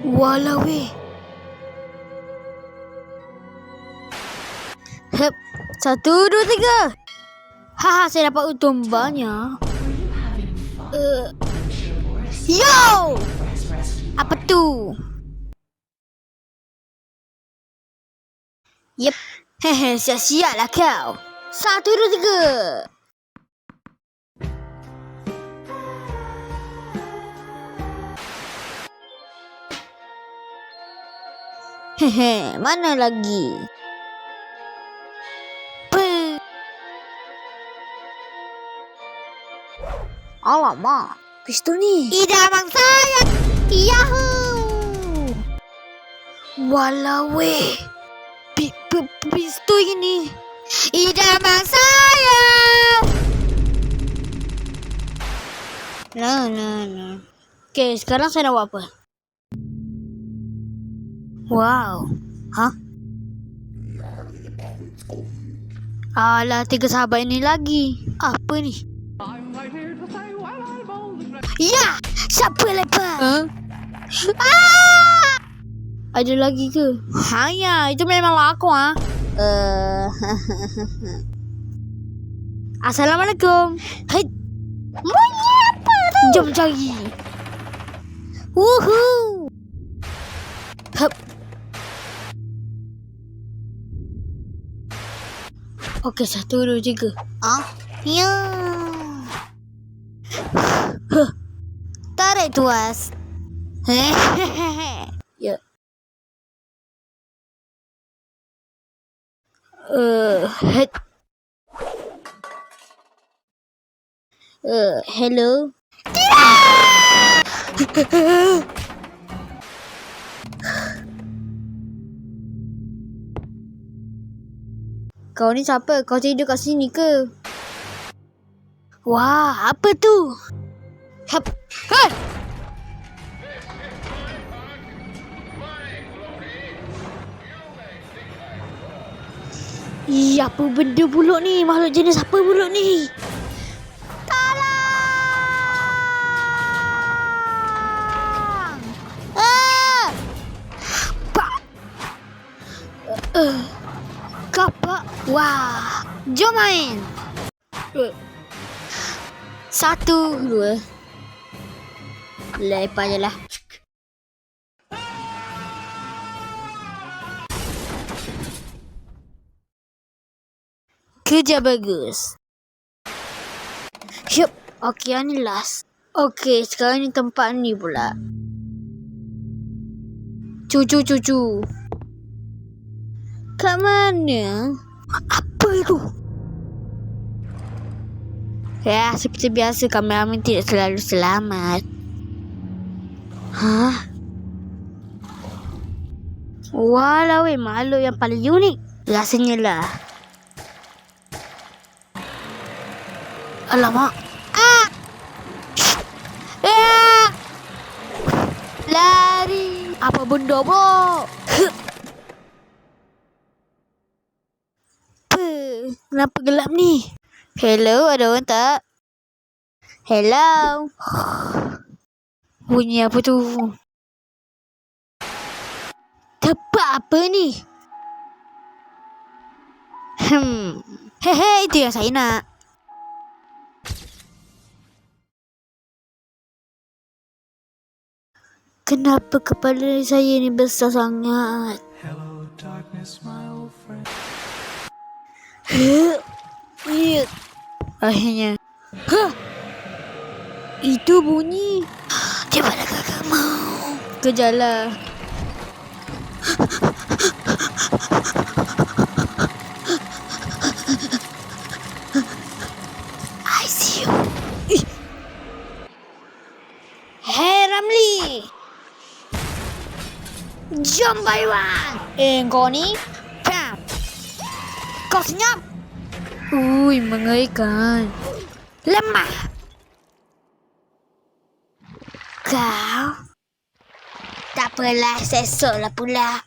Walau weh. Hep. 1, 2, 3. Haha, saya dapat untung banyak. Yo! Apa tu? Yep. Hehe, siap-siap lah kau. 1, 2, 3. Hehe, mana lagi? Alamak, pistol ni. Idaman saya. Yahoo! Walau weh. Pistol ini. Idaman saya. No. Okay, sekarang saya nak buat apa? Wow. Hah? Alah, 3 sahabat ini lagi. Apa ni? Ya! Siapa lepas? Ada lagi ke? Hanya, itu memanglah aku Assalamualaikum. Hai. Bunyi apa tu? Jom cari. Woohoo. Hup. Okey, 1, 2, 3. Ya. Tarik tuas. Ya. Hello. Kau ni siapa? Kau tidur kat sini ke? Wah, apa tu? Hap. Hai! Apa benda pulak ni? Makhluk jenis apa pulak ni? Tolong! Kapak. Wah, jom main. 1, 2. Lepas je lah. Kerja bagus. Yup. Okey, ni last. Okey, sekarang ni tempat ni pula. Cucu. Kat mana? Apa tu? Ya, seperti biasa kameraman tidak selalu selamat. Hah? Walau makhluk yang paling unik. Rasanya lah. Alamak. Lari. Apa benda bro? Kenapa gelap ni? Hello, ada orang tak? Hello. Bunyi apa tu? Tepat apa ni? Hehe, itu yang saya nak. Kenapa kepala saya ni besar sangat? Hello darkness my old friend. Akhirnya. Itu bunyi. Di mana kakak mau? Kejarlah. I see you. Hey Ramli. Jom Baywan. Kau ni? Pam. Kau senyap. Ui, mengerikan. Lemah. Kau? Tak apalah, sesoklah pula.